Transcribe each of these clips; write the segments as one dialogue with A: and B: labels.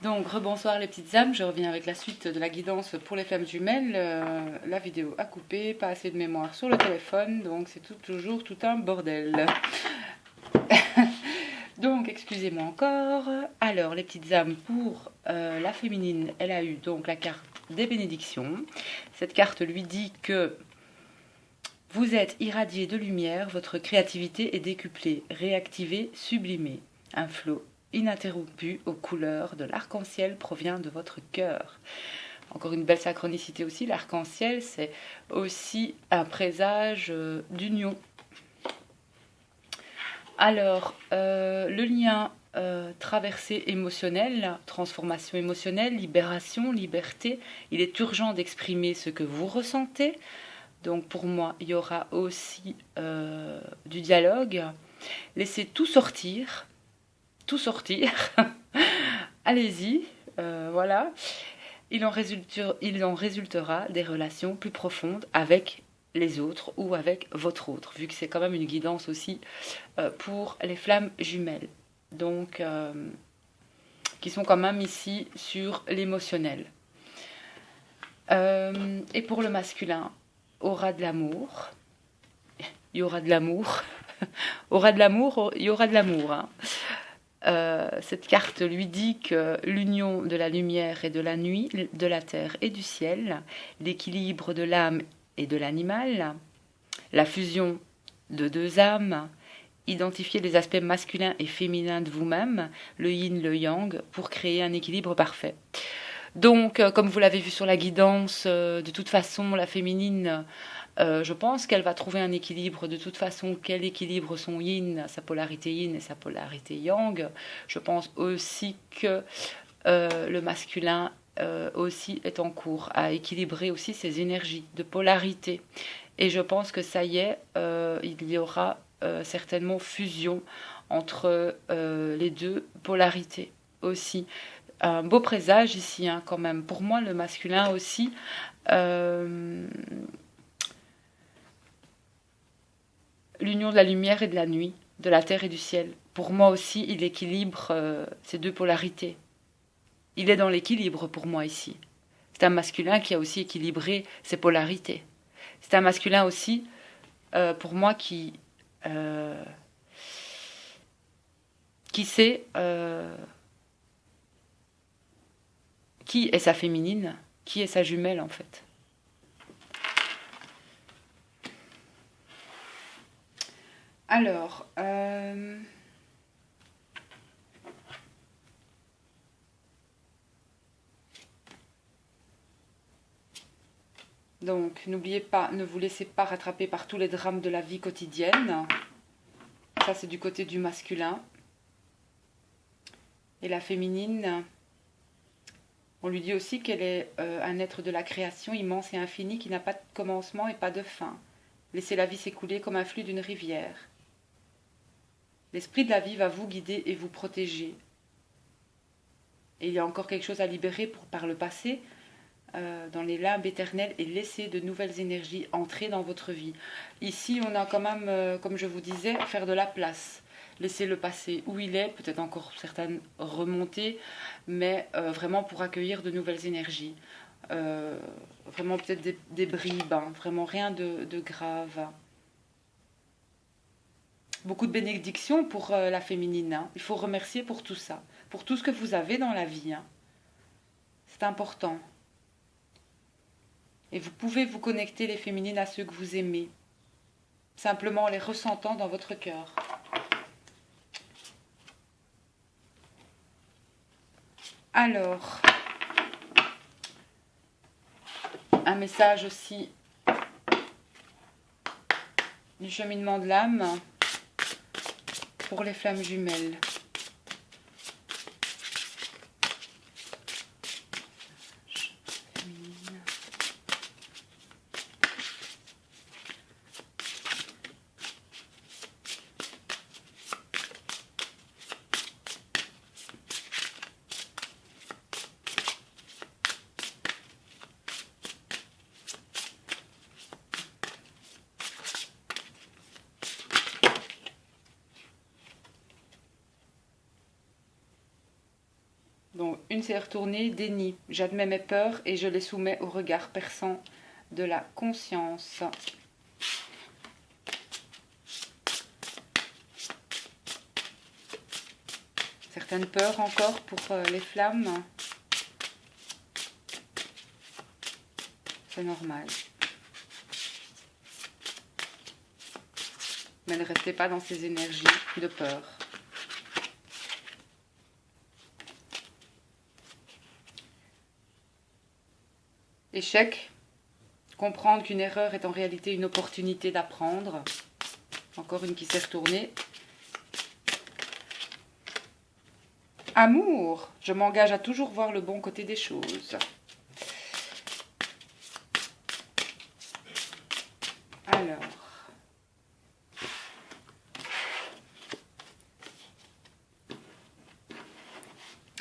A: Donc, rebonsoir les petites âmes, je reviens avec la suite de la guidance pour les flammes jumelles. La vidéo a coupé, pas assez de mémoire sur le téléphone, donc c'est toujours tout un bordel. Donc, excusez-moi encore. Alors, les petites âmes, pour la féminine, elle a eu donc la carte des bénédictions. Cette carte lui dit que vous êtes irradié de lumière, votre créativité est décuplée, réactivée, sublimée. Un flot ininterrompu aux couleurs de l'arc-en-ciel provient de votre cœur. Encore une belle synchronicité aussi, l'arc-en-ciel c'est aussi un présage d'union. Alors, le lien traversée émotionnelle, transformation émotionnelle, libération, liberté, il est urgent d'exprimer ce que vous ressentez. Donc pour moi, il y aura aussi du dialogue. Laissez tout sortir. Tout sortir. Allez-y. Voilà. Il en résultera des relations plus profondes avec les autres ou avec votre autre, vu que c'est quand même une guidance aussi pour les flammes jumelles. Donc, qui sont quand même ici sur l'émotionnel. Et pour le masculin, aura de l'amour. Il y aura de l'amour. Aura de l'amour, il y aura de l'amour. Hein. Cette carte lui dit que l'union de la lumière et de la nuit, de la terre et du ciel, l'équilibre de l'âme et de l'animal, la fusion de deux âmes, identifier les aspects masculins et féminins de vous-même, le yin, le yang, pour créer un équilibre parfait. Donc, comme vous l'avez vu sur la guidance, de toute façon, la féminine, je pense qu'elle va trouver un équilibre. De toute façon, qu'elle équilibre son yin, sa polarité yin et sa polarité yang. Je pense aussi que le masculin aussi est en cours à équilibrer aussi ses énergies de polarité. Et je pense que ça y est, il y aura certainement fusion entre les deux polarités aussi. Un beau présage ici, hein, quand même. Pour moi, le masculin aussi. L'union de la lumière et de la nuit, de la terre et du ciel. Pour moi aussi, il équilibre ces deux polarités. Il est dans l'équilibre pour moi ici. C'est un masculin qui a aussi équilibré ses polarités. C'est un masculin aussi, pour moi, qui sait qui est sa féminine, qui est sa jumelle en fait. Alors, donc n'oubliez pas, ne vous laissez pas rattraper par tous les drames de la vie quotidienne. Ça c'est du côté du masculin. Et la féminine, on lui dit aussi qu'elle est un être de la création immense et infini qui n'a pas de commencement et pas de fin. Laissez la vie s'écouler comme un flux d'une rivière. L'esprit de la vie va vous guider et vous protéger. Et il y a encore quelque chose à libérer par le passé, dans les limbes éternelles, et laisser de nouvelles énergies entrer dans votre vie. Ici, on a quand même, comme je vous disais, faire de la place. Laisser le passé où il est, peut-être encore certaines remontées, mais vraiment pour accueillir de nouvelles énergies. Vraiment peut-être des bribes, hein, vraiment rien de grave. Beaucoup de bénédictions pour la féminine. Hein. Il faut remercier pour tout ça, pour tout ce que vous avez dans la vie. Hein. C'est important. Et vous pouvez vous connecter, les féminines, à ceux que vous aimez, simplement en les ressentant dans votre cœur. Alors, un message aussi du cheminement de l'âme pour les flammes jumelles. Donc, une c'est retournée, déni. J'admets mes peurs et je les soumets au regard perçant de la conscience. Certaines peurs encore pour les flammes. C'est normal. Mais ne restez pas dans ces énergies de peur. Échec. Comprendre qu'une erreur est en réalité une opportunité d'apprendre. Encore une qui s'est retournée. Amour. Je m'engage à toujours voir le bon côté des choses.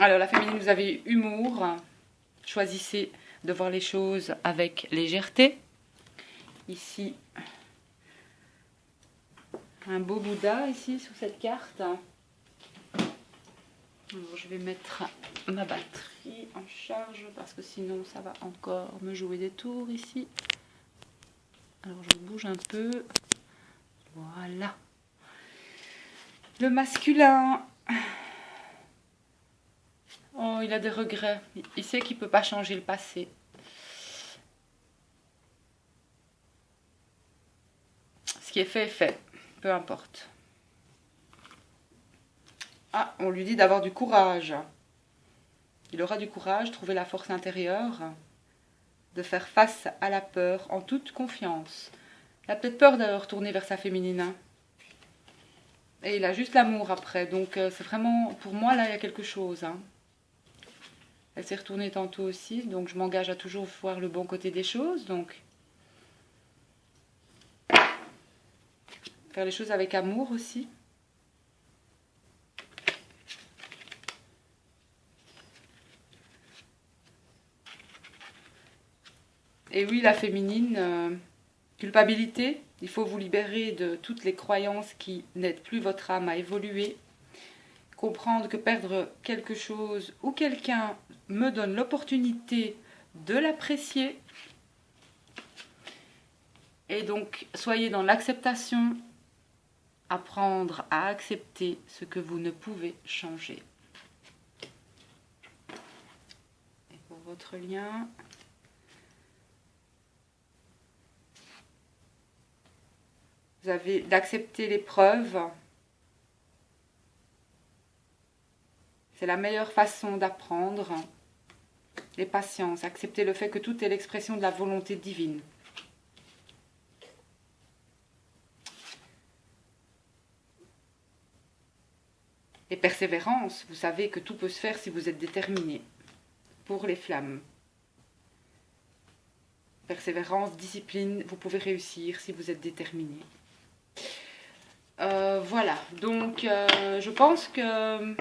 A: Alors, la féminine, vous avez humour. Choisissez de voir les choses avec légèreté. Ici, un beau Bouddha ici sur cette carte. Alors, je vais mettre ma batterie en charge parce que sinon ça va encore me jouer des tours ici. Alors je bouge un peu. Voilà. Le masculin. Oh, il a des regrets. Il sait qu'il ne peut pas changer le passé. Ce qui est fait. Peu importe. Ah, on lui dit d'avoir du courage. Il aura du courage, trouver la force intérieure, de faire face à la peur en toute confiance. Il a peut-être peur de retourner vers sa féminine. Hein. Et il a juste l'amour après. Donc c'est vraiment, pour moi, là, il y a quelque chose. Hein. Elle s'est retournée tantôt aussi. Donc je m'engage à toujours voir le bon côté des choses. Donc faire les choses avec amour aussi. Et oui, la féminine, culpabilité, il faut vous libérer de toutes les croyances qui n'aident plus votre âme à évoluer. Comprendre que perdre quelque chose ou quelqu'un me donne l'opportunité de l'apprécier. Et donc, soyez dans l'acceptation, apprendre à accepter ce que vous ne pouvez changer. Et pour votre lien... Vous avez d'accepter l'épreuve. C'est la meilleure façon d'apprendre. Et patience, accepter le fait que tout est l'expression de la volonté divine. Et persévérance, vous savez que tout peut se faire si vous êtes déterminé. Pour les flammes. Persévérance, discipline, vous pouvez réussir si vous êtes déterminé. Voilà, donc je pense que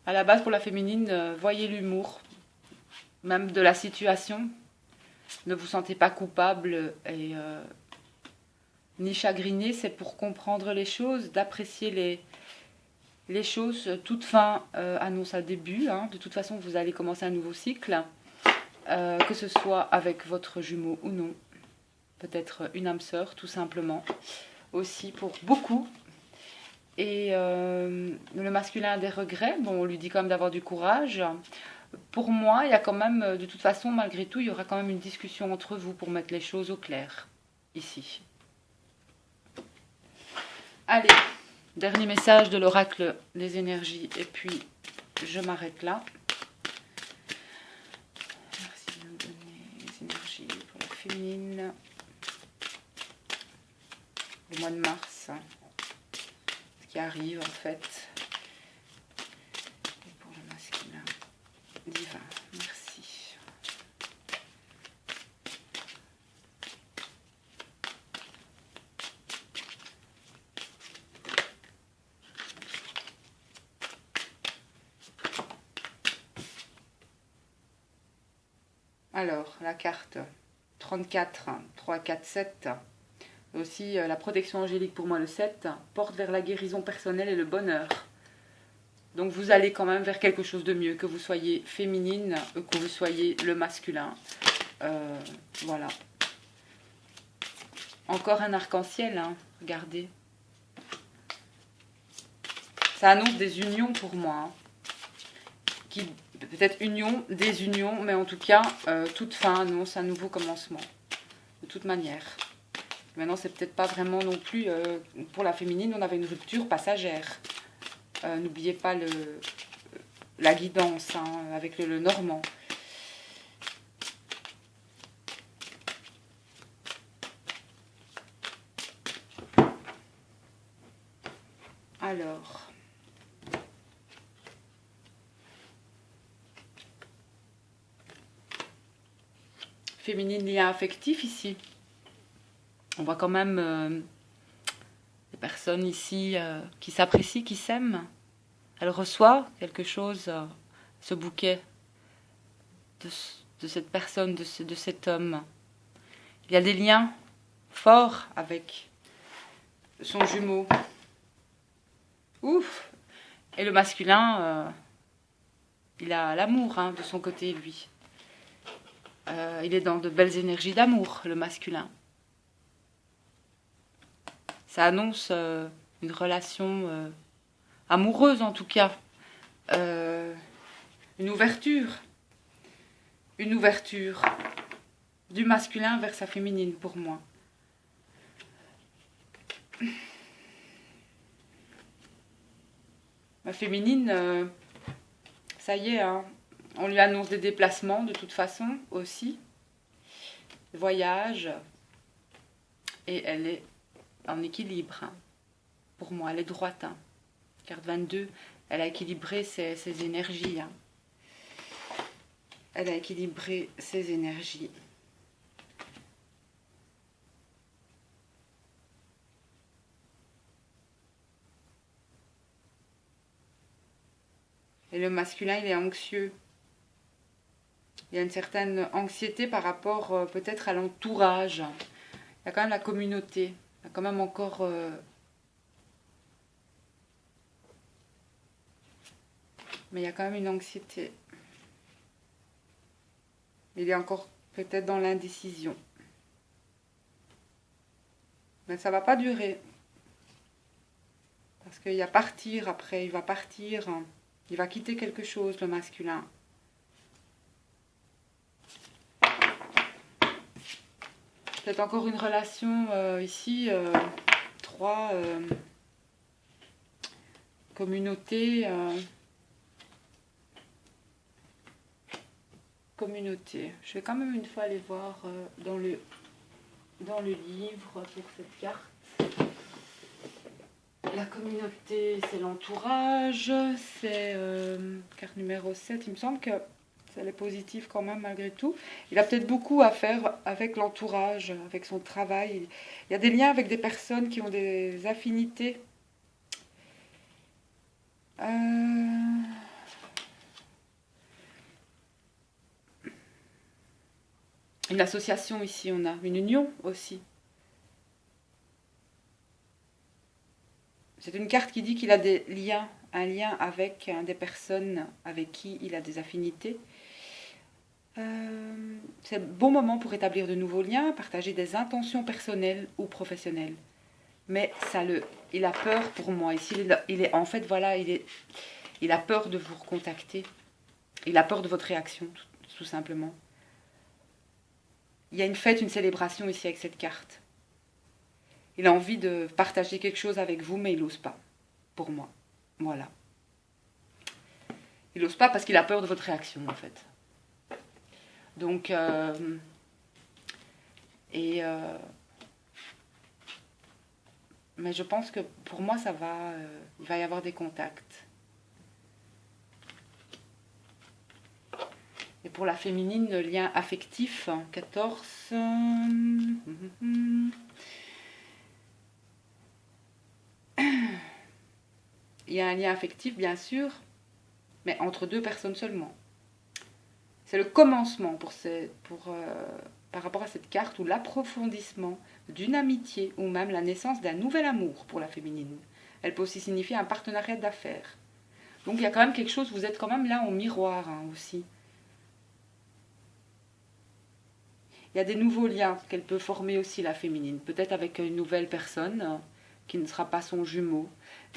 A: à la base pour la féminine, voyez l'humour, même de la situation. Ne vous sentez pas coupable et ni chagriné, c'est pour comprendre les choses, d'apprécier les choses. Toute fin annonce un début, hein. De toute façon vous allez commencer un nouveau cycle. Que ce soit avec votre jumeau ou non, peut-être une âme sœur tout simplement, aussi pour beaucoup. Et le masculin a des regrets, bon on lui dit quand même d'avoir du courage. Pour moi, il y a quand même, de toute façon, malgré tout, il y aura quand même une discussion entre vous pour mettre les choses au clair, ici. Allez, dernier message de l'oracle des énergies, et puis je m'arrête là. Féminine, le mois de mars, ce qui arrive en fait, et pour le masculin, divin, merci. Alors, la carte 34, 3, 4, 7, Aussi, la protection angélique pour moi, le 7, porte vers la guérison personnelle et le bonheur. Donc vous allez quand même vers quelque chose de mieux, que vous soyez féminine, que vous soyez le masculin. Voilà. Encore un arc-en-ciel, hein, regardez. Ça annonce des unions pour moi. Hein. Peut-être union, désunion, mais en tout cas, toute fin annonce un nouveau commencement. De toute manière. Maintenant, c'est peut-être pas vraiment non plus... pour la féminine, on avait une rupture passagère. N'oubliez pas la guidance hein, avec le normand. Alors... Féminine, lien affectif ici. On voit quand même des personnes ici qui s'apprécient, qui s'aiment. Elle reçoit quelque chose, ce bouquet de cette personne, de cet homme. Il y a des liens forts avec son jumeau. Ouf! Et le masculin, il a l'amour hein, de son côté, lui. Il est dans de belles énergies d'amour, le masculin. Ça annonce une relation amoureuse, en tout cas. Une ouverture. Une ouverture du masculin vers sa féminine, pour moi. Ma féminine, ça y est, hein. On lui annonce des déplacements de toute façon aussi, voyage, et elle est en équilibre. Hein. Pour moi, elle est droite. Hein. Carte 22, elle a équilibré ses énergies. Hein. Elle a équilibré ses énergies. Et le masculin, il est anxieux. Il y a une certaine anxiété par rapport peut-être à l'entourage. Il y a quand même la communauté. Il y a quand même encore... mais il y a quand même une anxiété. Il est encore peut-être dans l'indécision. Mais ça ne va pas durer. Parce qu'il y a partir après. Il va partir. Il va quitter quelque chose, le masculin. Peut-être encore une relation ici, 3 communautés. Communauté. Je vais quand même une fois aller voir dans le livre pour cette carte. La communauté, c'est l'entourage, c'est carte numéro 7. Il me semble que elle est positive quand même malgré tout. Il a peut-être beaucoup à faire avec l'entourage, avec son travail. Il y a des liens avec des personnes qui ont des affinités. Une association ici, on a une union aussi. C'est une carte qui dit qu'il a des liens, un lien avec des personnes avec qui il a des affinités. C'est un bon moment pour établir de nouveaux liens, partager des intentions personnelles ou professionnelles. Mais il a peur pour moi. Ici, il est en fait, voilà, il a peur de vous recontacter. Il a peur de votre réaction, tout simplement. Il y a une fête, une célébration ici avec cette carte. Il a envie de partager quelque chose avec vous, mais il n'ose pas. Pour moi. Voilà. Il n'ose pas parce qu'il a peur de votre réaction, en fait. Donc, mais je pense que pour moi, ça va. Il va y avoir des contacts. Et pour la féminine, le lien affectif, 14. Il y a un lien affectif, bien sûr, mais entre 2 personnes seulement. C'est le commencement pour par rapport à cette carte, ou l'approfondissement d'une amitié, ou même la naissance d'un nouvel amour pour la féminine. Elle peut aussi signifier un partenariat d'affaires. Donc il y a quand même quelque chose, vous êtes quand même là en miroir hein, aussi. Il y a des nouveaux liens qu'elle peut former aussi la féminine, peut-être avec une nouvelle personne qui ne sera pas son jumeau,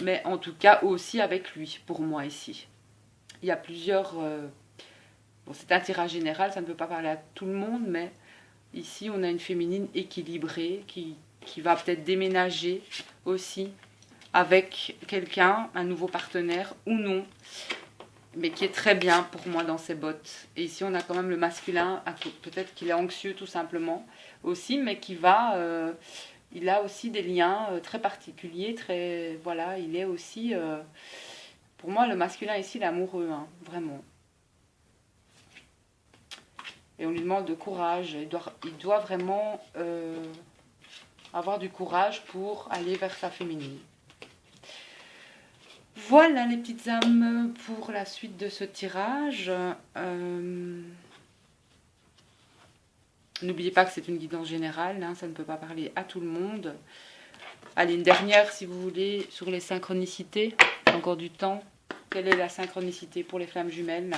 A: mais en tout cas aussi avec lui, pour moi ici. Il y a plusieurs... bon, c'est un tirage général, ça ne peut pas parler à tout le monde, mais ici on a une féminine équilibrée qui va peut-être déménager aussi avec quelqu'un, un nouveau partenaire ou non, mais qui est très bien pour moi dans ses bottes. Et ici, on a quand même le masculin, peut-être qu'il est anxieux tout simplement aussi, mais qui va... il a aussi des liens très particuliers, très... Voilà, il est aussi... pour moi, le masculin ici, il est amoureux, hein, vraiment. Et on lui demande de courage. Il doit vraiment avoir du courage pour aller vers sa féminine. Voilà les petites âmes pour la suite de ce tirage. N'oubliez pas que c'est une guidance générale, hein, ça ne peut pas parler à tout le monde. Allez, une dernière si vous voulez sur les synchronicités. Encore du temps. Quelle est la synchronicité pour les flammes jumelles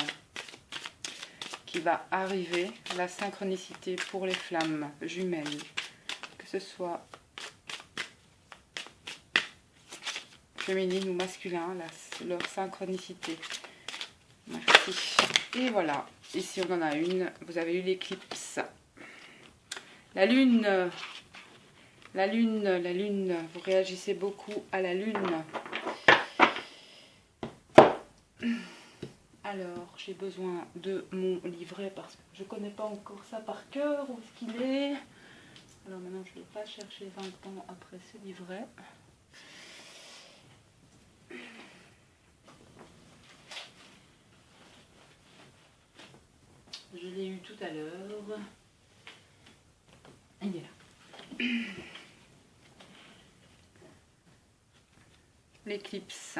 A: qui va arriver? La synchronicité pour les flammes jumelles. Que ce soit féminine ou masculin, leur synchronicité. Merci. Et voilà, ici on en a une. Vous avez eu l'éclipse. La lune, vous réagissez beaucoup à la lune. Alors, j'ai besoin de mon livret parce que je ne connais pas encore ça par cœur. Où est-ce qu'il est? Alors maintenant, je ne vais pas chercher 20 ans après ce livret. Je l'ai eu tout à l'heure. Il est là. L'éclipse.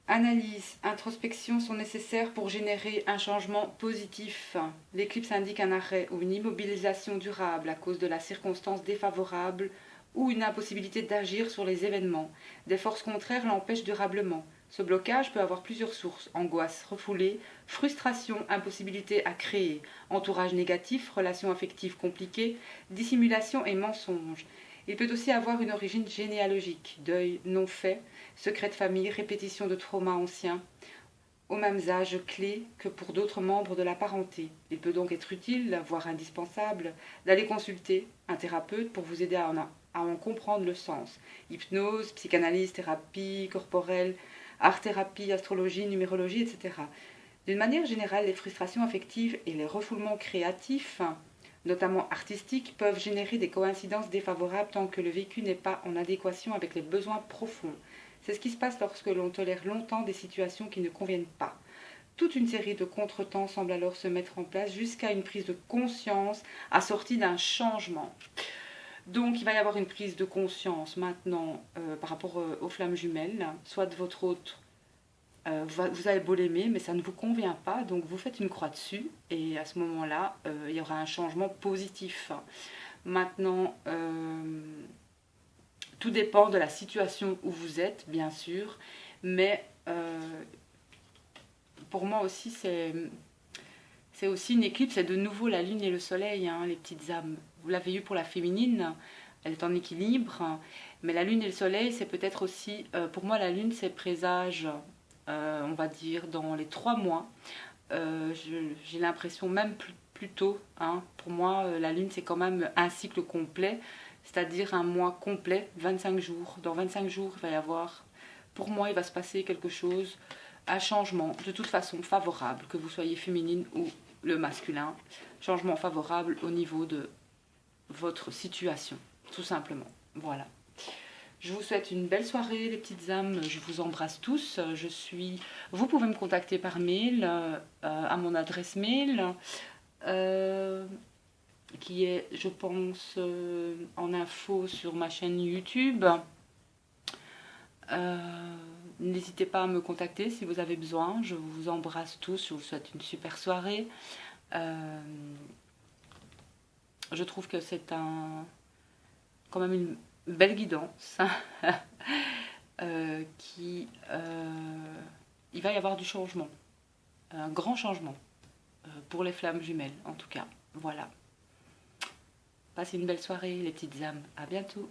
A: Analyse, introspection sont nécessaires pour générer un changement positif. L'éclipse indique un arrêt ou une immobilisation durable à cause de la circonstance défavorable ou une impossibilité d'agir sur les événements. Des forces contraires l'empêchent durablement. Ce blocage peut avoir plusieurs sources: angoisse refoulée, frustration, impossibilité à créer, entourage négatif, relations affectives compliquées, dissimulation et mensonge. Il peut aussi avoir une origine généalogique, deuil non fait, secret de famille, répétition de traumas anciens, aux mêmes âges clés que pour d'autres membres de la parenté. Il peut donc être utile, voire indispensable, d'aller consulter un thérapeute pour vous aider à en comprendre le sens. Hypnose, psychanalyse, thérapie corporelle, art-thérapie, astrologie, numérologie, etc. D'une manière générale, les frustrations affectives et les refoulements créatifs, notamment artistiques, peuvent générer des coïncidences défavorables tant que le vécu n'est pas en adéquation avec les besoins profonds. C'est ce qui se passe lorsque l'on tolère longtemps des situations qui ne conviennent pas. Toute une série de contretemps semble alors se mettre en place jusqu'à une prise de conscience assortie d'un changement. Donc il va y avoir une prise de conscience maintenant par rapport aux flammes jumelles, soit de votre hôte. Vous avez beau l'aimer, mais ça ne vous convient pas, donc vous faites une croix dessus, et à ce moment-là, il y aura un changement positif. Maintenant, tout dépend de la situation où vous êtes, bien sûr, mais pour moi aussi, c'est aussi une éclipse, c'est de nouveau la lune et le soleil, hein, les petites âmes. Vous l'avez eu pour la féminine, elle est en équilibre, mais la lune et le soleil, c'est peut-être aussi, pour moi la lune c'est présage, on va dire dans les 3 mois, j'ai l'impression même plus tôt, hein. Pour moi la lune c'est quand même un cycle complet, c'est-à-dire un mois complet, 25 jours. Dans 25 jours il va y avoir, pour moi il va se passer quelque chose, un changement de toute façon favorable, que vous soyez féminine ou le masculin, changement favorable au niveau de votre situation, tout simplement. Voilà. Je vous souhaite une belle soirée les petites âmes, je vous embrasse tous. Vous pouvez me contacter par mail à mon adresse mail qui est, je pense, en info sur ma chaîne YouTube. N'hésitez pas à me contacter si vous avez besoin. Je vous embrasse tous, je vous souhaite une super soirée. Je trouve que c'est quand même une belle guidance. Il va y avoir du changement, un grand changement, pour les flammes jumelles en tout cas. Voilà. Passez une belle soirée les petites âmes, à bientôt.